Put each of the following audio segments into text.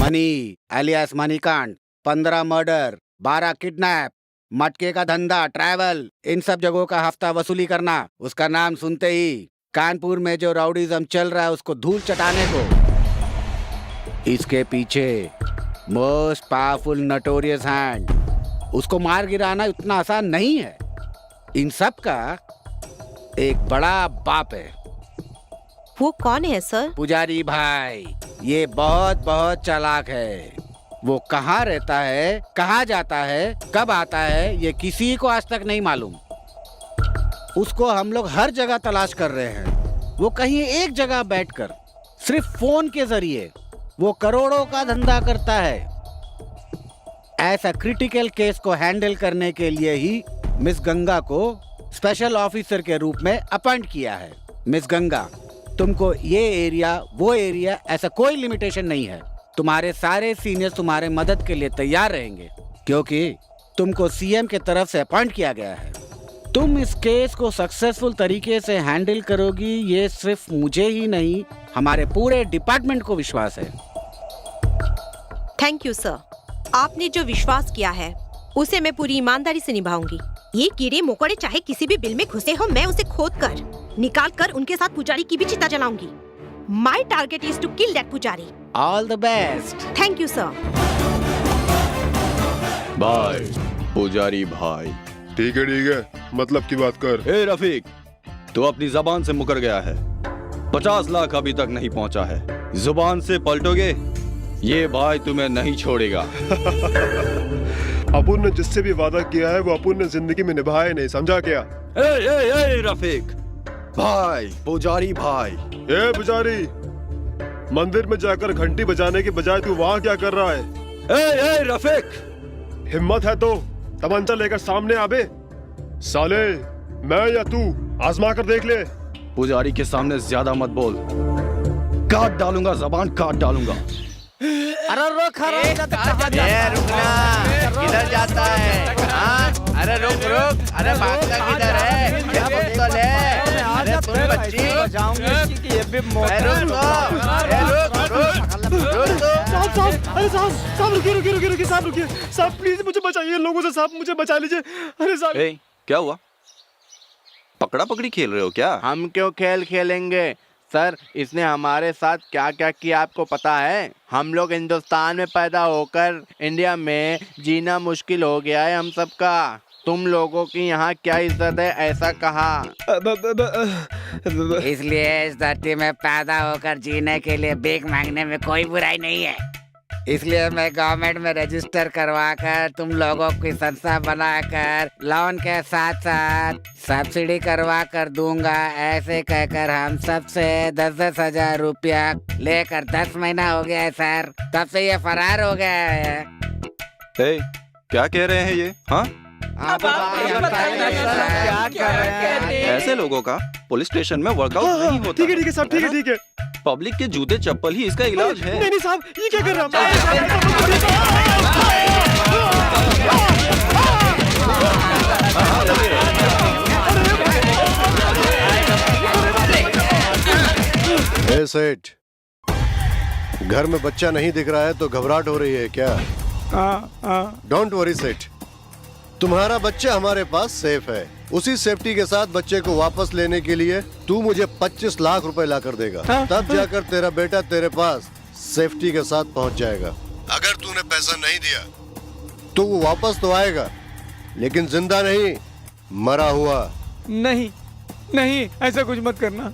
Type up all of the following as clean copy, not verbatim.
Money alias मनीकांत, 15 murder, 12 kidnap, मटके का धंधा, ट्रैवल, इन सब जगहों का हफ्ता वसूली करना। उसका नाम सुनते ही कानपुर में जो राउडीज़म चल रहा है उसको धूल चटाने को। इसके पीछे मोस्ट पावरफुल नोटोरियस हैंड, उसको मार गिराना उतना आसान नहीं है। इन सब का एक बड़ा बाप है। वो कौन है सर? पुजारी भाई। ये बहुत बहुत चालाक है। वो कहाँ रहता है, कहाँ जाता है, कब आता है, ये किसी को आज तक नहीं मालूम। उसको हम लोग हर जगह तलाश कर रहे हैं। वो कहीं एक जगह बैठकर सिर्फ फोन के जरिए वो करोड़ों का धंधा करता है। ऐसा क्रिटिकल केस को हैंडल करने के लिए ही मिस गंगा को स्पेशल ऑफिसर के रूप में अपॉइंट किया है। मिस गंगा, तुमको ये एरिया वो एरिया ऐसा कोई लिमिटेशन नहीं है। तुम्हारे सारे सीनियर्स तुम्हारे मदद के लिए तैयार रहेंगे, क्योंकि तुमको सीएम के तरफ से अपॉइंट किया गया है। तुम इस केस को सक्सेसफुल तरीके से हैंडल करोगी, ये सिर्फ मुझे ही नहीं हमारे पूरे डिपार्टमेंट को विश्वास है। Thank you sir. आपने जो विश्वास किया है उसे मैं पूरी ईमानदारी से निभाऊंगी। ये कीड़े मकोड़े चाहे किसी भी बिल में घुसे हो, मैं उसे खोद कर निकाल कर उनके साथ पुजारी की भी चिता जलाऊंगी। My target is to kill that pujari. All the best. Thank you sir. Bye पुजारी भाई। ठीक है, मतलब की बात कर। ए रफीक, तू अपनी जबान से मुकर गया है। 50 लाख अभी तक नहीं पहुंचा है। जुबान से पलटोगे, ये भाई तुम्हें नहीं छोड़ेगा। अपुन ने जिससे भी वादा किया है वो अपुन ने जिंदगी में निभाया नहीं, समझा क्या? ए रफीक भाई, पुजारी भाई। ए पुजारी, मंदिर में जाकर घंटी बजाने के बजाय तू वहाँ क्या कर रहा है? ए रफीक, हिम्मत है तो तमंचा लेकर सामने आबे। साले, मैं या तू आजमा कर देख ले। पुजारी के सामने ज्यादा मत बोल, काट डालूंगा, जबान काट डालूंगा। अरे रुक किधर जाता है? हाँ? अरे रुक, अरे भागता किधर है? क्या बोतल है? अरे तुम बच्ची, साहब रुकिए, साहब प्लीज मुझे बचाइए, लोगों से साहब मुझे बचा लीजिए। अरे साहब, क्या हुआ? पकड़ा पकड़ी खेल रहे हो क्या? हम क्यों खेल खेलेंगे सर? इसने हमारे साथ क्या क्या किया आपको पता है? हम लोग हिंदुस्तान में पैदा होकर इंडिया में जीना मुश्किल हो गया है हम सबका। तुम लोगों की यहाँ क्या इज्जत है ऐसा कहा। इसलिए इस धरती में पैदा होकर जीने के लिए भीख मांगने में कोई बुराई नहीं है। इसलिए मैं गवर्नमेंट में रजिस्टर करवाकर तुम लोगों की संस्था बनाकर लोन के साथ साथ सब्सिडी करवा कर दूंगा। ऐसे कहकर हम सबसे 10-10 हजार रुपया लेकर 10 महीना हो गया है सर, तब से ये फरार हो गया है। क्या कह रहे हैं ये? हाँ, क्या कर रहे हैं? ऐसे लोगों का पुलिस स्टेशन में वर्कआउट नहीं होता। ठीक है साहब, ठीक है। पब्लिक के जूते चप्पल ही इसका इलाज है। नहीं साहब, ये क्या कर रहा है? सेठ, घर में बच्चा नहीं दिख रहा है तो घबराहट हो रही है क्या? डोंट वरी सेठ, तुम्हारा बच्चा हमारे पास सेफ है। उसी सेफ्टी के साथ बच्चे को वापस लेने के लिए तू मुझे 25 लाख रुपए ला कर देगा। तब जाकर तेरा बेटा तेरे पास सेफ्टी के साथ पहुंच जाएगा। अगर तूने पैसा नहीं दिया तो वो वापस तो आएगा, लेकिन जिंदा नहीं, मरा हुआ। नहीं, ऐसा कुछ मत करना।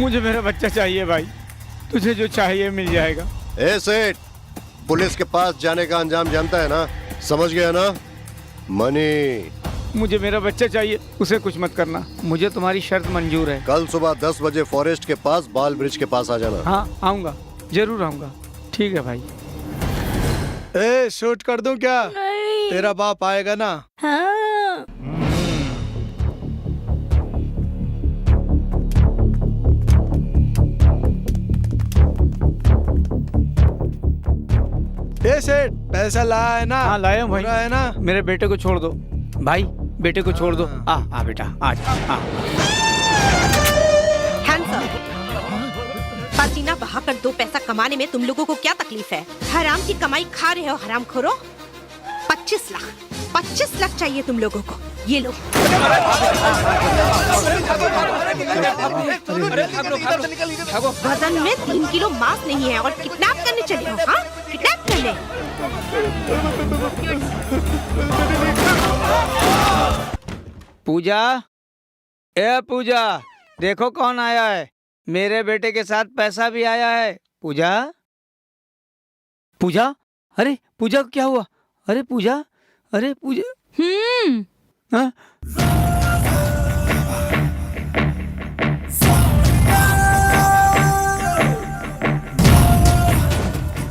मुझे मेरा बच्चा चाहिए भाई, तुझे जो चाहिए मिल जाएगा। ए सेठ, पुलिस के पास जाने का अंजाम जानता है ना, समझ गया ना? मनी, मुझे मेरा बच्चा चाहिए, उसे कुछ मत करना। मुझे तुम्हारी शर्त मंजूर है। कल सुबह 10 बजे फॉरेस्ट के पास बाल ब्रिज के पास आ जाना। हाँ, आऊंगा, जरूर आऊंगा। ठीक है भाई। शूट कर दूं क्या? तेरा बाप आएगा ना? हाँ। सेठ, पैसा लाया है ना? हाँ, लाया हूं भाई। है ना? मेरे बेटे को छोड़ दो भाई, बेटे को छोड़ दो। आ बेटा, आ। Hands up. पसीना बहाकर 2 पैसा कमाने में तुम लोगों को क्या तकलीफ है? हराम की कमाई खा रहे हो हरामखोरों। 25 लाख चाहिए तुम लोगों को। ये लो। वजन में 3 किलो मांस नहीं है और किडनैप करने चले हो? हाँ, किडनैप करने। पूजा, ए पूजा, देखो कौन आया है। मेरे बेटे के साथ पैसा भी आया है। पूजा, पूजा, अरे पूजा को क्या हुआ? अरे पूजा, अरे पूजा। हाँ?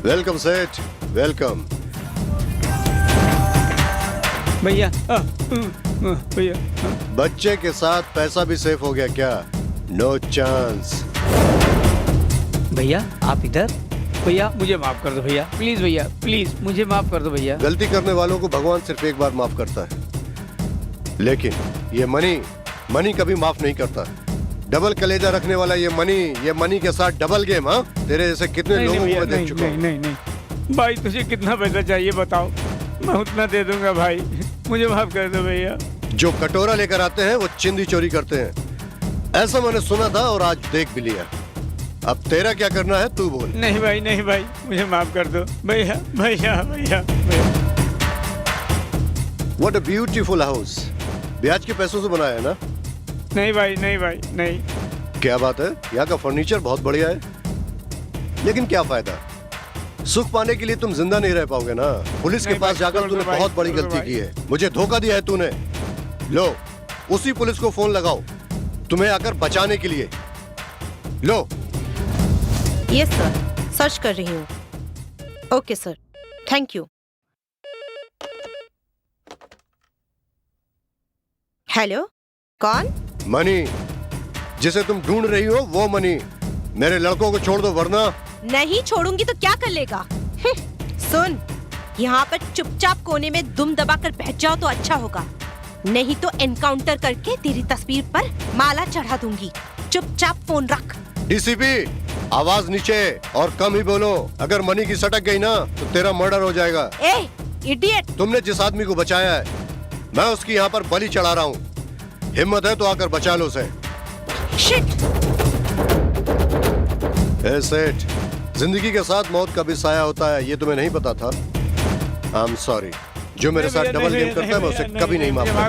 वेलकम सेठ, वेलकम। भैया, भैया, बच्चे के साथ पैसा भी सेफ हो गया क्या? No chance. भैया आप इधर। भैया मुझे माफ कर दो भैया, प्लीज भैया, प्लीज मुझे माफ कर दो भैया। गलती करने वालों को भगवान सिर्फ एक बार माफ करता है, लेकिन ये मनी कभी माफ नहीं करता। डबल कलेजा रखने वाला ये मनी के साथ डबल गेम। हाँ, तेरे जैसे कितने लोगों को मैं देख चुका हूँ। नहीं भाई, तुझे कितना पैसा चाहिए बताओ, मैं उतना दे दूंगा भाई, मुझे माफ कर दो भैया। जो कटोरा लेकर आते हैं वो चिंदी चोरी करते हैं, ऐसा मैंने सुना था और आज देख भी लिया। अब तेरा क्या करना है तू बोल। नहीं भाई, मुझे माफ कर दो भैया, भैया, भैया। What a beautiful house। ब्याज के पैसों से बनाया है ना? नहीं भाई, नहीं। क्या बात है, यहाँ का फर्नीचर बहुत बढ़िया है, लेकिन क्या फायदा? सुख पाने के लिए तुम जिंदा नहीं रह पाओगे ना। पुलिस के पास जाकर तूने बहुत बड़ी गलती की है, मुझे धोखा दिया है तूने। लो, उसी पुलिस को फोन लगाओ तुम्हें आकर बचाने के लिए। लो। यस सर, सर्च कर रही हूँ। Okay sir, thank you. Hello, कौन? मनी, जिसे तुम ढूंढ रही हो वो मनी। मेरे लड़कों को छोड़ दो वरना। नहीं छोड़ूंगी तो क्या कर लेगा? सुन, यहाँ पर चुपचाप कोने में दुम दबाकर बैठ जाओ तो अच्छा होगा, नहीं तो एनकाउंटर करके तेरी तस्वीर पर माला चढ़ा दूंगी। चुपचाप फोन रख। डीसीपी, आवाज नीचे और कम ही बोलो। अगर मनी की सटक गई ना तो तेरा मर्डर हो जाएगा। ए इडियट, तुमने जिस आदमी को बचाया है मैं उसकी यहाँ पर बलि चढ़ा रहा हूँ। हिम्मत है तो आकर बचा लो उसे। शिट। ए सेठ, जिंदगी के साथ मौत का भी साया होता है, ये तुम्हें नहीं पता था? I am sorry. जो मेरे साथ डबल गेम करता है मैं उसे कभी नहीं माफ करूंगा।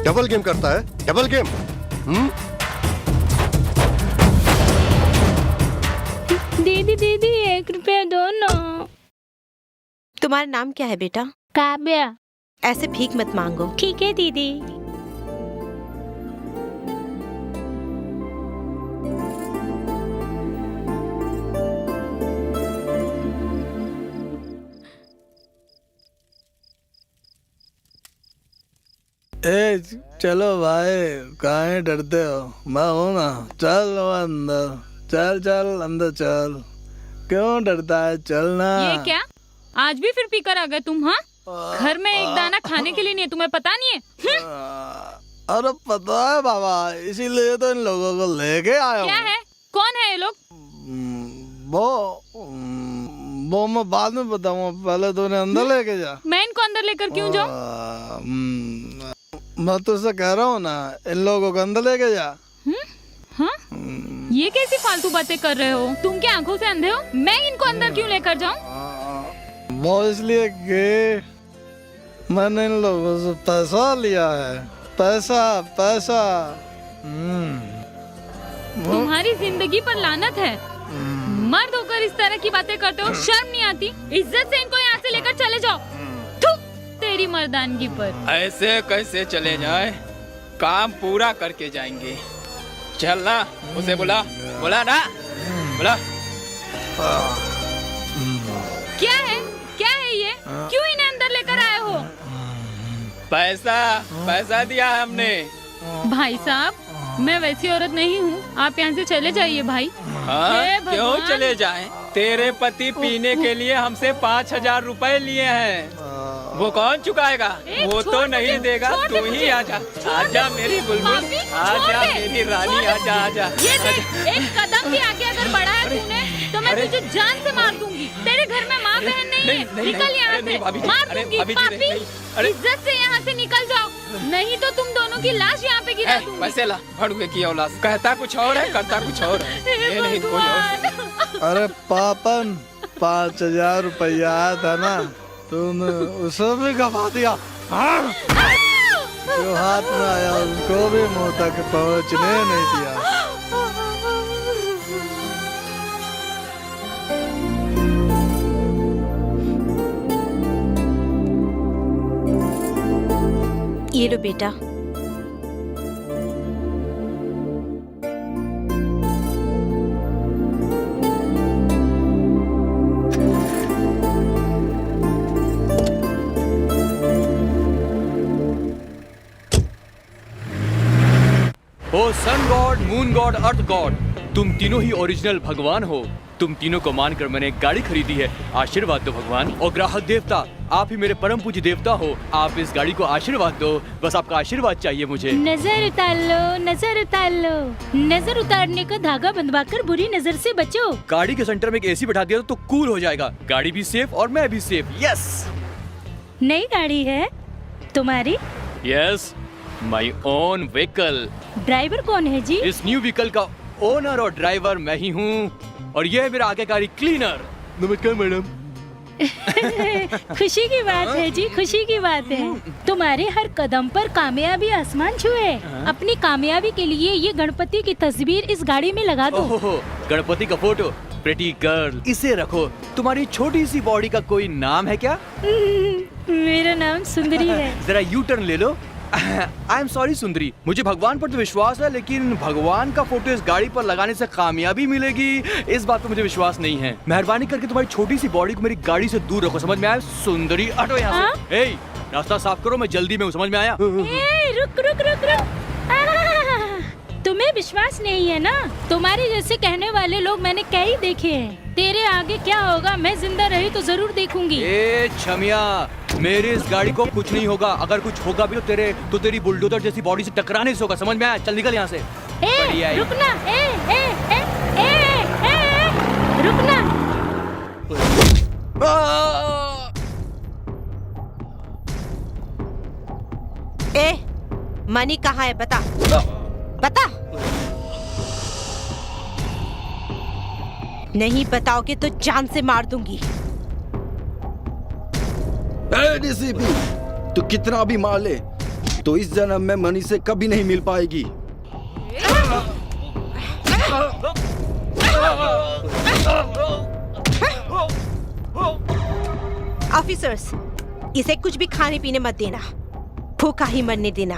डबल गेम करता है? Double game? दीदी 1 रुपया दो ना। तुम्हारा नाम क्या है बेटा? काव्या। ऐसे भीख मत मांगो। ठीक है दीदी। ए चलो भाई, काहे डरते हो? मैं हूं ना, चल अंदर, चल अंदर चल। क्यों डरता है? चलना। ये क्या, आज भी फिर पीकर आ गए तुम? हाँ, घर में एक दाना खाने के लिए नहीं है, तुम्हें पता नहीं है? अरे पता है बाबा, इसीलिए तो इन लोगों को लेके आया हूँ। क्या है, कौन है ये लोग? वो मैं बाद में बताऊंगा, पहले तो उन्हें अंदर लेके जा। मैं इनको अंदर लेकर क्यों जाऊं? मैं तुझसे कह रहा हूँ ना, इन लोगों को अंदर लेके जा। हाँ? ये कैसी फालतू बातें कर रहे हो? तुम क्या आंखों से अंधे हो? मैं इनको अंदर क्यों लेकर जाऊं? वो इसलिए कि मैंने इन लोगों से पैसा लिया है। पैसा। तुम्हारी जिंदगी पर लानत है। मर्द होकर इस तरह की बातें करते हो, शर्म नहीं आती? इज्जत से इनको यहाँ से लेकर चले जाओ। थू, तेरी मर्दानगी पर। ऐसे कैसे चले जाए? काम पूरा करके जाएंगे। चल ना, उसे बुला ना, बुला। क्या है ये? क्यों इन्हें अंदर लेकर आए हो? पैसा दिया है हमने। भाई साहब, मैं वैसी औरत नहीं हूँ, आप यहाँ से चले जाइए भाई। हाँ, क्यों चले जाएं? तेरे पति पीने के लिए हमसे 5,000 रुपए लिए हैं। वो कौन चुकाएगा? वो छोड़ तो मुझे, नहीं देगा। छोड़ तू दे ही मुझे, आजा, छोड़ आजा दे। मेरी बुलबुल, पापी, आजा छोड़ दे, मेरी रानी, छोड़ दे आजा मुझे। आजा। ये देख, एक कदम भी आगे अगर बढ़ाया तूने तो मैं तुझे जान से मार दूंगी। तेरे घर में माँ बहन नहीं है, नहीं, निकल यहाँ अरे नहीं, से, भाभी जी, मार अरे दूंगी। भाभी जी, पापी, नहीं, अरे- इज्जत से यहाँ से निकल जाओ, नहीं तो तुम दोनों की लाश यहाँ पे गिरा दूंगी। पैसे ला, भड़ुए की औलाद। कहता कुछ और है, करता कुछ और है। ये नहीं कोई और। अरे पापन, 5,000 रुपया आया था ना, तूने उसे भी गवा दिया। हाँ? जो हाथ में आया उनको भी मुंह तक पहुंचने नहीं दिया। ये लो बेटा। ओ सन गॉड, मून गॉड, अर्थ गॉड, तुम तीनों ही ओरिजिनल भगवान हो। तुम तीनों को मानकर मैंने एक गाड़ी खरीदी है, आशीर्वाद दो भगवान। और ग्राहक देवता, आप ही मेरे परम पूज्य देवता हो, आप इस गाड़ी को आशीर्वाद दो, बस आपका आशीर्वाद चाहिए मुझे। नजर उतार लो, नजर उतार लो। नजर उतारने का धागा बंधवाकर बुरी नजर से बचो। गाड़ी के सेंटर में एक एसी बैठा दिया तो कूल हो जाएगा, गाड़ी भी सेफ और मैं भी सेफ। यस नई गाड़ी है तुम्हारी? Yes, my own vehicle. Driver कौन है जी? इस न्यू व्हीकल का ओनर और ड्राइवर मैं ही हूँ, और ये है मेरा आज्ञाकारी क्लीनर। नमस्कार मैडम। खुशी की बात है जी, खुशी की बात है। तुम्हारे हर कदम पर कामयाबी आसमान छुए। अपनी कामयाबी के लिए ये गणपति की तस्वीर इस गाड़ी में लगा दो। ओहो, गणपति का फोटो, प्रेटी गर्ल, इसे रखो। तुम्हारी छोटी सी बॉडी का कोई नाम है क्या? मेरा नाम सुंदरी है। जरा यू टर्न ले लो। आई एम सॉरी सुंदरी, मुझे भगवान पर तो विश्वास है, लेकिन भगवान का फोटो इस गाड़ी पर लगाने से कामयाबी मिलेगी, इस बात पर मुझे विश्वास नहीं है। मेहरबानी करके तुम्हारी छोटी सी बॉडी को मेरी गाड़ी से दूर रखो, समझ में आया? सुंदरी हटो यहाँ से। ए, रास्ता साफ करो, मैं जल्दी में हूँ, समझ में आया? ए, रुक रुक रुक रुक। तुम्हें विश्वास नहीं है ना? तुम्हारे जैसे कहने वाले लोग मैंने कई देखे हैं। तेरे आगे क्या होगा मैं जिंदा रही तो जरूर देखूंगी। ए छमिया, मेरे इस गाड़ी को कुछ नहीं होगा, अगर कुछ होगा भी तो तेरी बुलडोजर जैसी बॉडी से टकराने से होगा, समझ में आया? चल निकल यहाँ से। बढ़िया ही। रुकना, रुकना। ए, मनी कहाँ है? बता, बता। नहीं बताओगे तो जान से मार दूंगी। डीसीपी, तू कितना भी मार ले तो इस जन्म में मनी से कभी नहीं मिल पाएगी। ऑफिसर्स, इसे कुछ भी खाने पीने मत देना, भूखा ही मरने देना।